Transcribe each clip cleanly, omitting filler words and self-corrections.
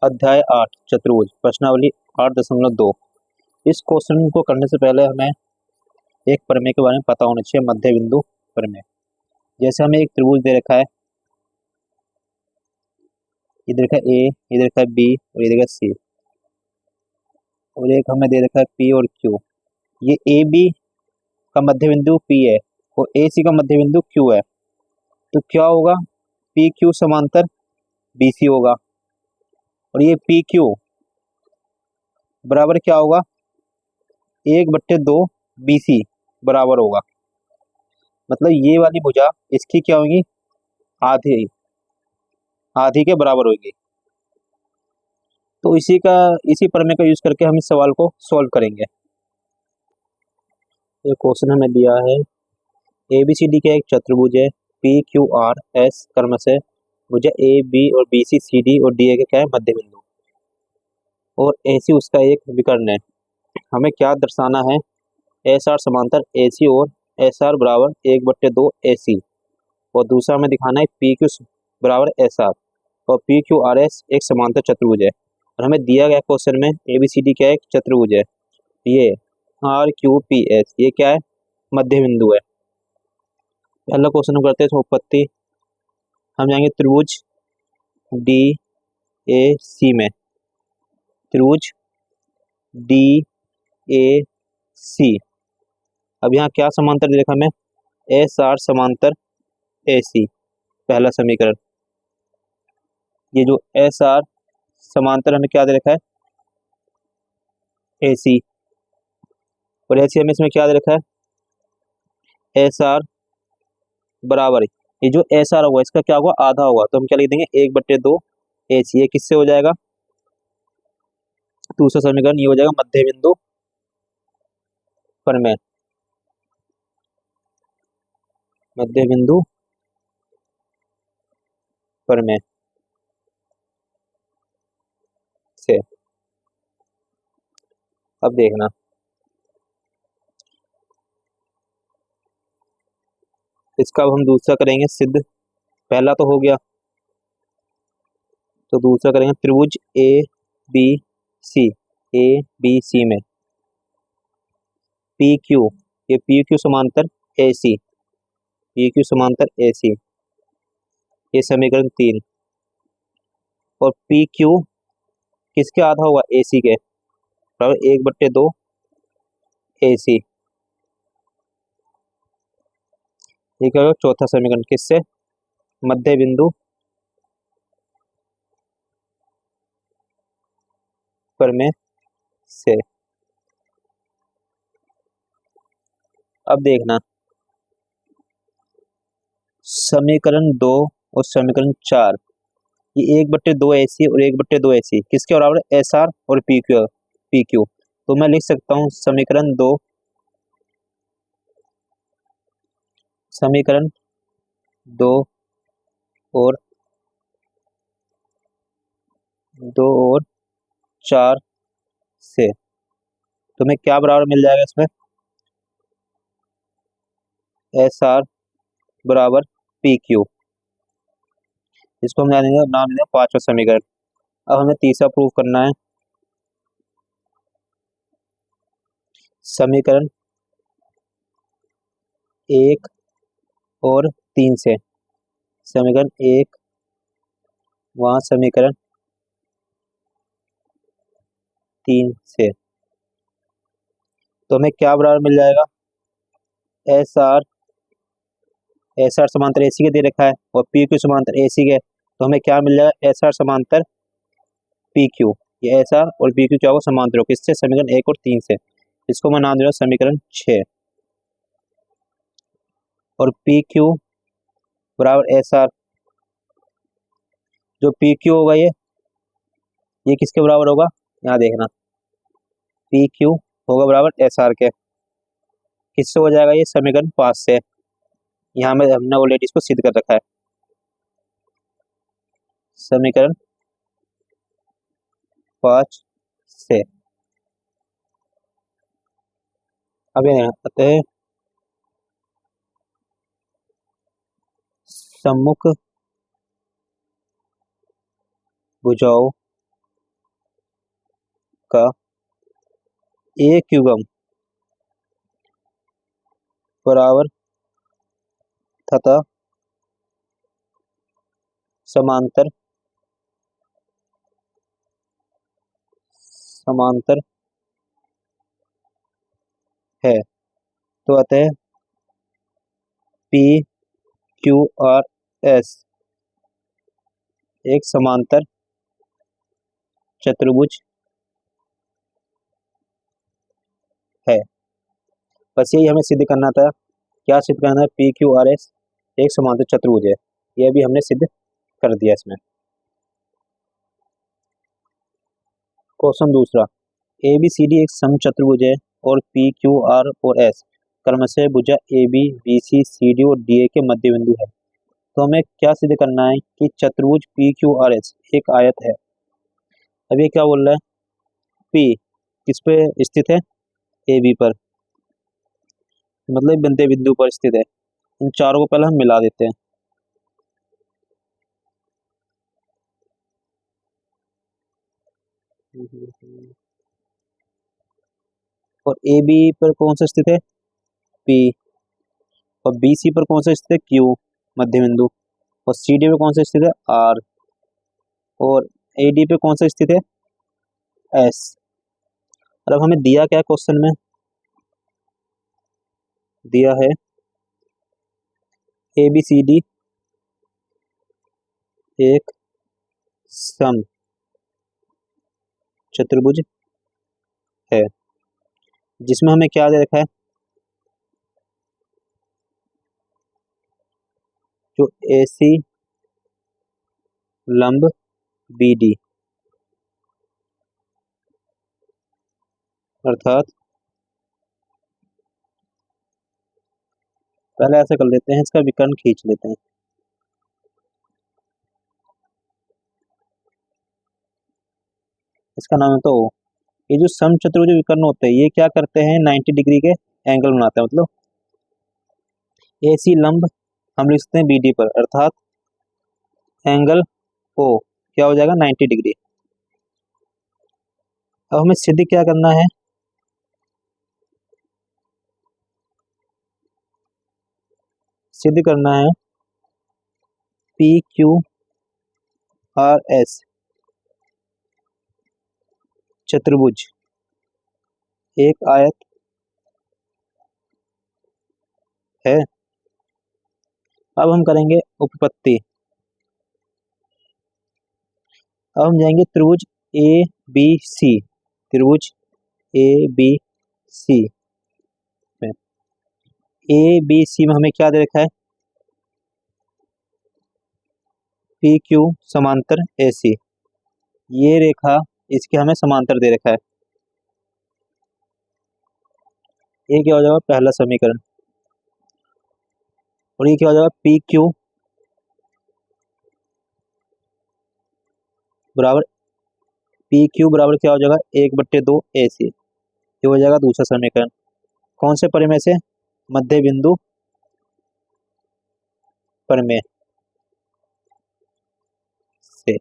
अध्याय 8 चतुर्भुज प्रश्नावली 8.2। इस क्वेश्चन को करने से पहले हमें एक प्रमेय के बारे में पता होना चाहिए, मध्य बिंदु प्रमेय। जैसे हमें एक त्रिभुज दे रखा है, इधर का ए, इधर का बी और इधर का सी, और एक हमें दे रखा है पी और क्यू। ये ए बी का मध्य बिंदु पी है और ए सी का मध्य बिंदु क्यू है। तो क्या होगा, पी क्यू समांतर बी सी होगा, और ये पी क्यू बराबर क्या होगा, 1/2 बी सी बराबर होगा। मतलब ये वाली भुजा इसकी क्या होगी, आधी आधी के बराबर होगी। तो इसी प्रमेय का यूज करके हम इस सवाल को सॉल्व करेंगे। ये क्वेश्चन हमें दिया है, एबीसीडी का एक चतुर्भुज है, पी क्यू आर एस क्रम से भुजा ए बी और बी सी सी डी और डी ए का क्या है, मध्य बिंदु, और ए सी उसका एक विकर्ण है। हमें क्या दर्शाना है, एस आर समांतर ए सी और एस आर बराबर 1/2 ए सी, और दूसरा हमें दिखाना है पी क्यू बराबर एस आर और पी क्यू आर एस एक समांतर चतुर्भुज है। और हमें दिया गया क्वेश्चन में ए बी सी डी क्या एक चतुर्भुज है, ये आर क्यू पी एस ये क्या है, मध्य बिंदु है। पहला क्वेश्चन हम करते हैं उत्पत्ति। हम जाएंगे त्रिभुज डी ए सी में, त्रिभुज डी ए सी। अब यहाँ क्या समांतर दे रखा हमें, एस आर समांतर ए सी, पहला समीकरण। ये जो एस आर समांतर हमें क्या दे रखा है, ए सी, और ऐसे हमें इसमें क्या दे रखा है, एस आर बराबर, ये जो एस आर होगा इसका क्या होगा, आधा होगा। तो हम क्या लिख देंगे, 1/2 ए सी। ये किससे हो जाएगा, दूसरा समीकरण ये हो जाएगा मध्य बिंदु प्रमेय, मध्य बिंदु प्रमेय से। अब देखना, इसका अब हम दूसरा करेंगे सिद्ध। पहला तो हो गया, तो दूसरा करेंगे त्रिभुज A B C, A B C में पी क्यू, ये पी क्यू समांतर ए सी, पी क्यू समांतर ए सी, ये समीकरण 3। और पी क्यू किसके आधा होगा, ए सी के, बराबर 1/2 ए सी। ये क्या होगा, चौथा समीकरण किससे, मध्य बिंदु प्रमेय से। अब देखना, समीकरण 2 और समीकरण 4, ये 1/2 ए सी और 1/2 ए सी किसके बराबर, एस आर और पी क्यू, पी क्यू। तो मैं लिख सकता हूँ समीकरण 2, समीकरण 2 और 4 से तुम्हें क्या बराबर मिल जाएगा, इसमें एस आर बराबर पी क्यू। इसको हम नाम देंगे पांचवा समीकरण। अब हमें तीसरा प्रूव करना है, समीकरण 1 और 3 से, समीकरण 1 वहां समीकरण 3 से, तो हमें क्या बराबर मिल जाएगा, एस आर समांतर ए सी के दे रखा है और पी क्यू समांतर ए सी के, तो हमें क्या मिल जाएगा, एस आर समांतर पी क्यू। ये एस आर और पी क्यू क्या होगा, समांतर होगा किससे, समीकरण 1 और 3 से। इसको मैं नाम दे रहा हूँ समीकरण 6। और पी क्यू बराबर एस आर, जो पी क्यू होगा ये किसके बराबर होगा, यहाँ देखना, पी क्यू होगा बराबर एस आर के, किससे हो जाएगा, ये समीकरण 5 से। यहाँ में हमने ऑलरेडी इसको सिद्ध कर रखा है, समीकरण 5 से। अब ये आते हैं सम्मुख भुजाओं का एक युग्म बराबर तथा समांतर समांतर है, तो अतः पी क्यू आर एस एक समांतर चतुर्भुज है। बस यही हमें सिद्ध करना था। क्या सिद्ध करना है? पी क्यू आर एस एक समांतर चतुर्भुज है। यह भी हमने सिद्ध कर दिया इसमें। क्वेश्चन दूसरा, ए बी सी डी एक समचतुर्भुज है और पी क्यू आर और एस क्रमशः भुजा A B B C C D और डी ए के मध्य बिंदु है। तो हमें क्या सिद्ध करना है कि चतुर्भुज पी क्यू आर एस एक आयत है। अब ये क्या बोल रहा है? पी किस पे स्थित है? ए बी पर, मतलब मध्य बिंदु पर स्थित है। इन चारों को पहले हम मिला देते हैं। और ए बी पर कौन सा स्थित है? पी। और बी सी पर कौन सा स्थित है? क्यू मध्य बिंदु। और सी डी पे कौन सा स्थित है? आर। और ए डी पे कौन सा स्थित है? एस। और अब हमें दिया क्या है क्वेश्चन में? दिया है ए बी सी डी एक सम चतुर्भुज है, जिसमें हमें क्या दे रखा है? जो ए सी लंब बी डी, अर्थात पहले ऐसा कर लेते हैं, इसका विकर्ण खींच लेते हैं। इसका नाम है तो ये जो समचतुर्भुज विकर्ण होते हैं ये क्या करते हैं? 90 डिग्री के एंगल बनाते हैं। मतलब ए सी लंब हम लिखते हैं बी डी पर, अर्थात एंगल ओ क्या हो जाएगा? 90 डिग्री। अब हमें सिद्ध क्या करना है? सिद्ध करना है पी क्यू आर एस चतुर्भुज एक आयत है। अब हम करेंगे उपपत्ति। अब हम जाएंगे त्रिभुज ए बी सी, त्रिभुज ए बी सी में। ए बी सी में हमें क्या दे रखा है? पी क्यू समांतर ए सी, ये रेखा इसके हमें समांतर दे रखा है। ये क्या हो जाएगा? पहला समीकरण। और ये क्या हो जाएगा? पी क्यू बराबर पी क्यू बराबर क्या हो जाएगा? 1/2 ए सी। ये हो जाएगा दूसरा समीकरण। कौन से परिमेय से? मध्य बिंदु परिमेय से।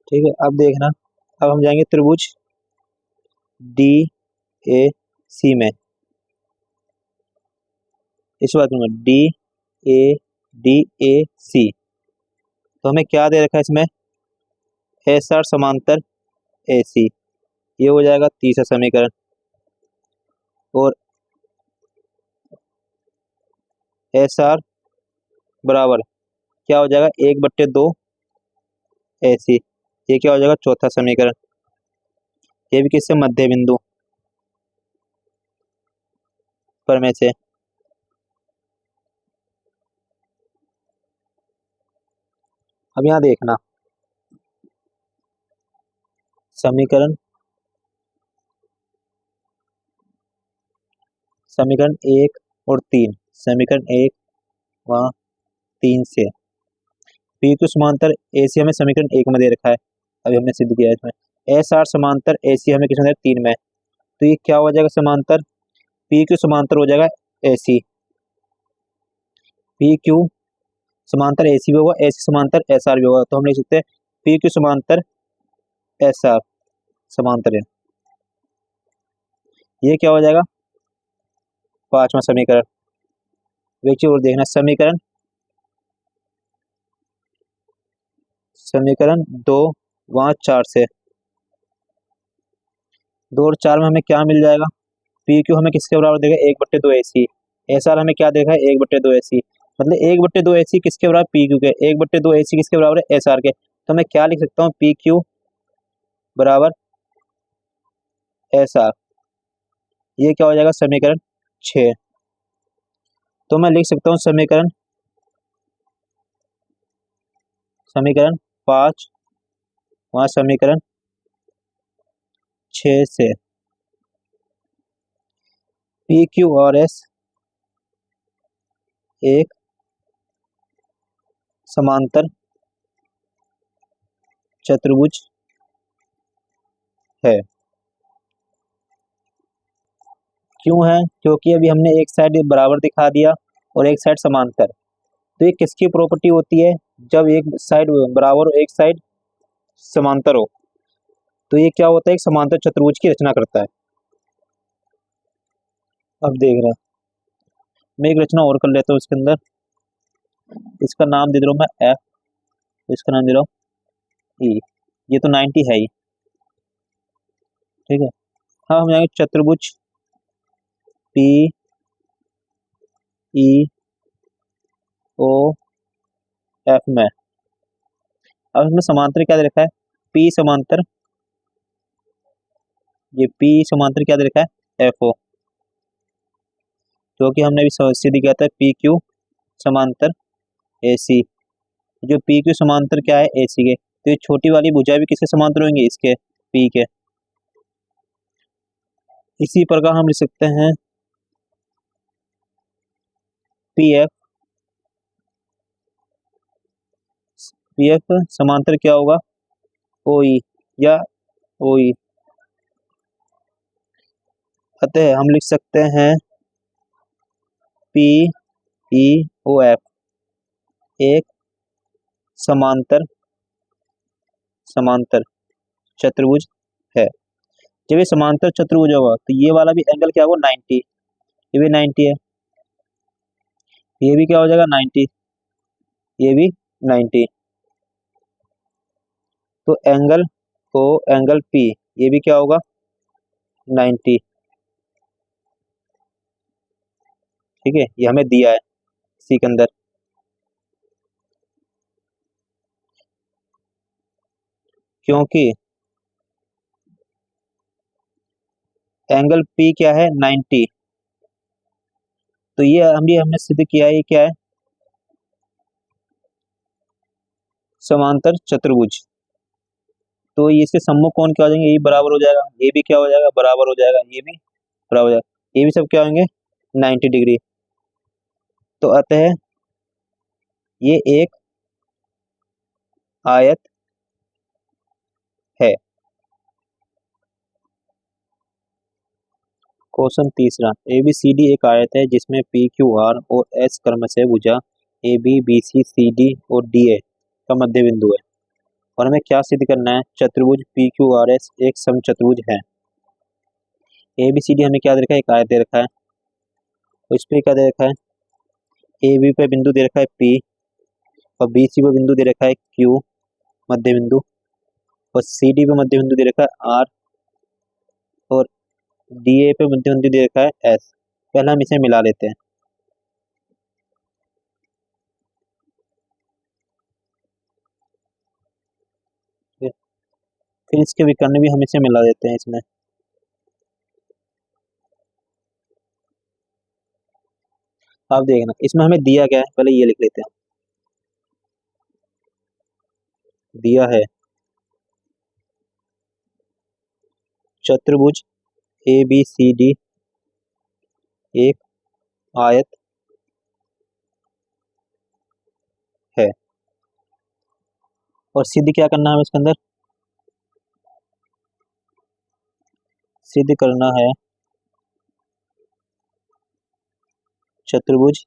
ठीक है, अब देखना। अब हम जाएंगे त्रिभुज डी ए सी में। इस बात में डी ए डी ए सी, तो हमें क्या दे रखा है इसमें? एस आर समांतर ए सी, ये हो जाएगा तीसरा समीकरण। और एस आर बराबर क्या हो जाएगा? 1/2 ए सी, ये क्या हो जाएगा? चौथा समीकरण। ये भी किससे? मध्य बिंदु परिमेय से। अब यहाँ देखना, समीकरण समीकरण 1 और 3, समीकरण 1 वहाँ 3 से पी क्यू समांतर ए सी हमें समीकरण 1 में दे रखा है, अभी हमने सिद्ध किया है इसमें। एस आर समांतर ए सी हमें किसमें दे रखा है? 3 में। तो ये क्या हो जाएगा? समांतर पी क्यू समांतर हो जाएगा ए सी। पी क्यू समांतर ए सी भी होगा, ए सी समांतर एस आर भी होगा। तो हम लिख सकते हैं पी क्यू समांतर एस आर समांतर है। ये क्या हो जाएगा, पांचवा समीकरण। देखिए और देखना समीकरण, समीकरण 2 वहां 4 से, 2 और 4 में हमें क्या मिल जाएगा, पी क्यू हमें किसके बराबर देगा, 1/2 ए सी। एस आर हमें क्या देखा है, 1/2 ए सी, मतलब 1/2 ए सी किसके बराबर, पी क्यू के। 1/2 ए सी किसके बराबर है, एस आर के। तो मैं क्या लिख सकता हूँ, पी क्यू बराबर एस आर। ये क्या हो जाएगा, समीकरण 6। तो मैं लिख सकता हूँ समीकरण, समीकरण 5 वहां समीकरण 6 से पी क्यू और एस एक समांतर चतुर्भुज है। क्यों है, क्योंकि अभी हमने एक साइड बराबर दिखा दिया और एक साइड समांतर। तो ये किसकी प्रॉपर्टी होती है, जब एक साइड बराबर और एक साइड समांतर हो, तो ये क्या होता है, एक समांतर चतुर्भुज की रचना करता है। अब देख रहा, मैं एक रचना और कर लेता हूँ इसके अंदर। इसका नाम दे दे रहा हूँ मैं एफ, इसका नाम दे रहा हूँ ई। ये तो 90 है ही, ठीक है। हाँ हम जाएंगे चतुर्भुज पी ई ओ एफ में। अब इसमें समांतर क्या दे रखा है, पी समांतर, ये पी समांतर क्या दे रखा है, एफ ओ। जो कि हमने अभी सिद्ध किया था, पी क्यू समांतर ए सी। जो पी क्यू समांतर क्या है, ए सी के, तो ये छोटी वाली भुजा भी किसके समांतर होंगे, इसके, पी के। इसी प्रकार हम लिख सकते हैं पी एफ, पी एफ समांतर क्या होगा, ओ ई या ओ ई। अतः हम लिख सकते हैं पी ई ओ एफ एक समांतर, समांतर चतुर्भुज है। जब ये समांतर चतुर्भुज होगा तो ये वाला भी एंगल क्या होगा, 90। ये भी 90 है, ये भी क्या हो जाएगा 90, ये भी 90। तो एंगल को, एंगल पी, ये भी क्या होगा 90, ठीक है। ये हमें दिया है इसी के अंदर। क्योंकि एंगल पी क्या है 90, तो ये हमने सिद्ध किया है, ये क्या है, समांतर चतुर्भुज। तो ये इसके सम्मुख कोण क्या हो जाएंगे, ये बराबर हो जाएगा, ये भी क्या हो जाएगा, बराबर हो जाएगा, ये भी बराबर हो जाएगा, ये भी सब क्या होंगे 90 डिग्री। तो अतः ये एक आयत है। क्वेश्चन तीसरा, ए बी सी डी एक आयत है जिसमें पी क्यू आर और एस क्रमशः भुजा A B B C C D और डी ए का मध्य बिंदु है। और हमें क्या सिद्ध करना है, चतुर्भुज पी क्यू आर एस एक समचतुर्भुज है। ए बी सी डी हमें क्या दे रखा है, एक आयत दे रखा है, और इस पे क्या दे रखा है, ए बी पे बिंदु दे रखा है पी, और बी सी पे बिंदु दे रखा है क्यू मध्य बिंदु, और सी डी पे मध्य बिंदु दे रखा है आर, और डी ए पे मध्य बिंदु दे रखा है एस। पहले हम इसे मिला लेते हैं। फिर इसके विकर्ण भी हम इसे मिला देते हैं इसमें। अब देखना इसमें हमें दिया क्या है, पहले ये लिख लेते हैं। दिया है चतुर्भुज ए बी सी डी एक आयत है। और सिद्ध क्या करना है इसके अंदर, सिद्ध करना है चतुर्भुज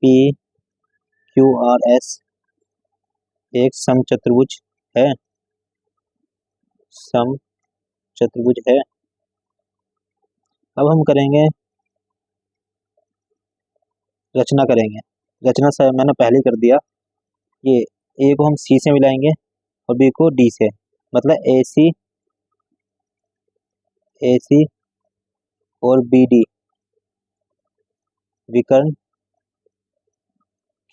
पी क्यू आर एस एक समचतुर्भुज है। सम चतुर्भुज है। अब हम करेंगे रचना करेंगे। रचना से मैंने पहले कर दिया। ये ए को हम सी से मिलाएंगे और बी को डी से, मतलब ए सी और बी डी विकर्ण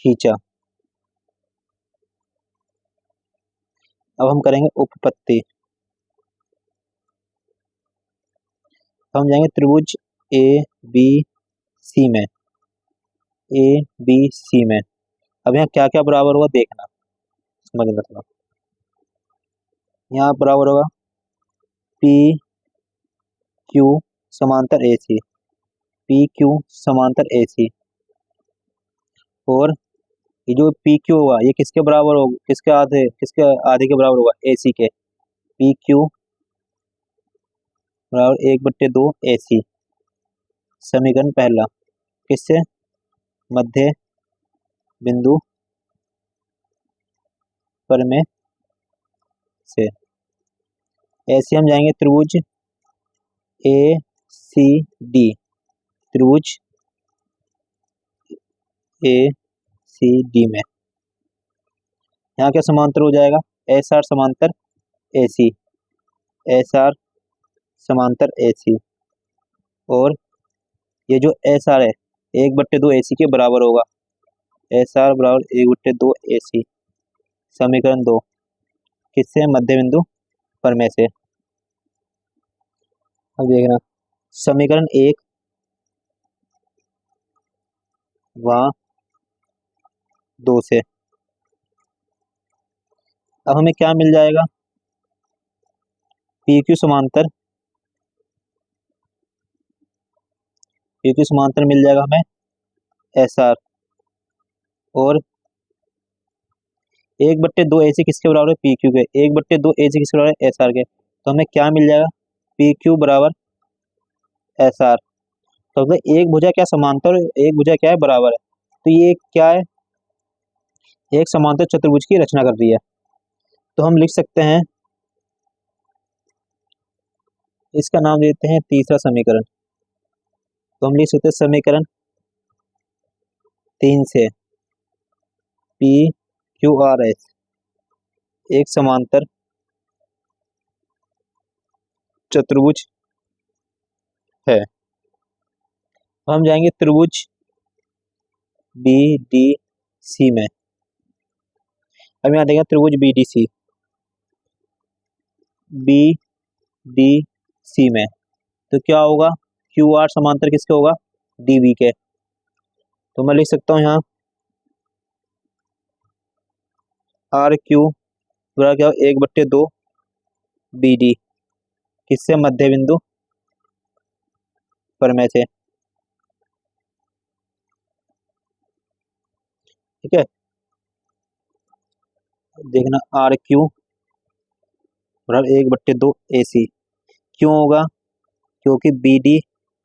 खींचा। अब हम करेंगे उपपत्ति। हम जाएंगे त्रिभुज ए बी सी में, ए बी सी में। अब यहाँ क्या क्या बराबर होगा देखना, समझना थोड़ा। यहाँ बराबर होगा पी क्यू समांतर ए सी, पी क्यू समांतर ए सी। और ये जो पी क्यू होगा ये किसके बराबर होगा, किसके आधे के बराबर होगा, ए सी के। पी क्यू बराबर 1/2 ए सी। समीकरण पहला किससे, मध्य बिंदु पर में से। ऐसे हम जाएंगे त्रिभुज ए सी डी, त्रिभुज ए सी डी में। यहाँ क्या समांतर हो जाएगा, एस आर समांतर ए सी, एस आर समांतर ए सी। और ये जो एस आर है 1/2 ए सी के बराबर होगा, एस आर बराबर 1/2 ए सी। समीकरण 2 किससे, मध्य बिंदु पर में से। अब देखना समीकरण 1 वहाँ 2 से। अब हमें क्या मिल जाएगा, पी क्यू समांतर, पी क्यू समांतर मिल जाएगा हमें एस आर। और 1/2 ए सी किसके बराबर है, पी क्यू के। 1/2 ए सी किसके बराबर है, एस आर के। तो हमें क्या मिल जाएगा, पी क्यू बराबर एस आर। तो मतलब एक भुजा क्या समांतर है, एक भुजा क्या है बराबर है। तो ये क्या है, एक समांतर चतुर्भुज की रचना कर रही है। तो हम लिख सकते हैं, इसका नाम देते हैं तीसरा समीकरण। तो हम लिख सकते हैं समीकरण 3 से पी क्यू आर एस एक समांतर चतुर्भुज है। हम जाएंगे त्रिभुज बी डी सी में। अब यहाँ देखेंगे त्रिभुज B D C, B D C में। तो क्या होगा, क्यू आर समांतर किसके होगा, डी बी के। तो मैं लिख सकता हूँ यहाँ आर क्यू बराबर क्या हो, 1/2 बी डी किससे, मध्य बिंदु पर में से। ठीक है, देखना आर क्यू बराबर 1/2 ए सी। क्यों होगा, क्योंकि बी डी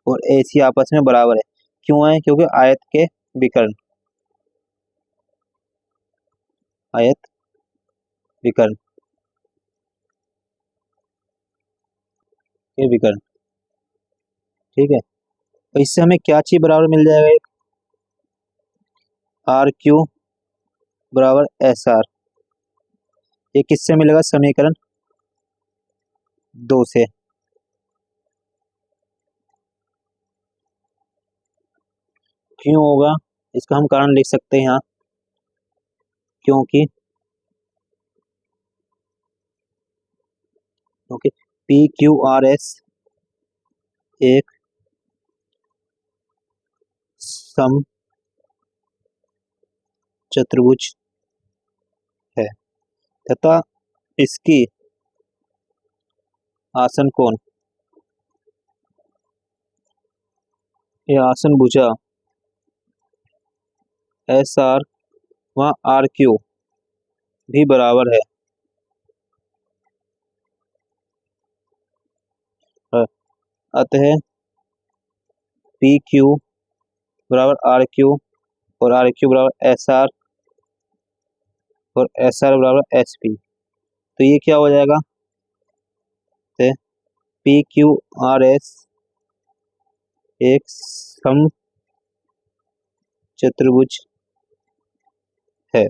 और ए सी आपस में बराबर है। क्यों है, क्योंकि आयत के विकर्ण, आयत विकर्ण के विकर्ण। ठीक है, तो इससे हमें क्या चीज बराबर मिल जाएगा, एक आर क्यू बराबर एस आर। ये किससे मिलेगा, समीकरण 2 से। क्यों होगा, इसका हम कारण लिख सकते हैं यहाँ, क्योंकि क्योंकि पी क्यू आर एस एक सम चतुर्भुज है तथा इसकी आसन कोण, ये आसन भुजा एस आर व आर क्यू भी बराबर है। अतः पी क्यू बराबर आर क्यू और आर क्यू बराबर एस आर और एस आर बराबर एस पी। तो ये क्या हो जाएगा, सकते हैं पी क्यू आर एस एक सम चतुर्भुज है।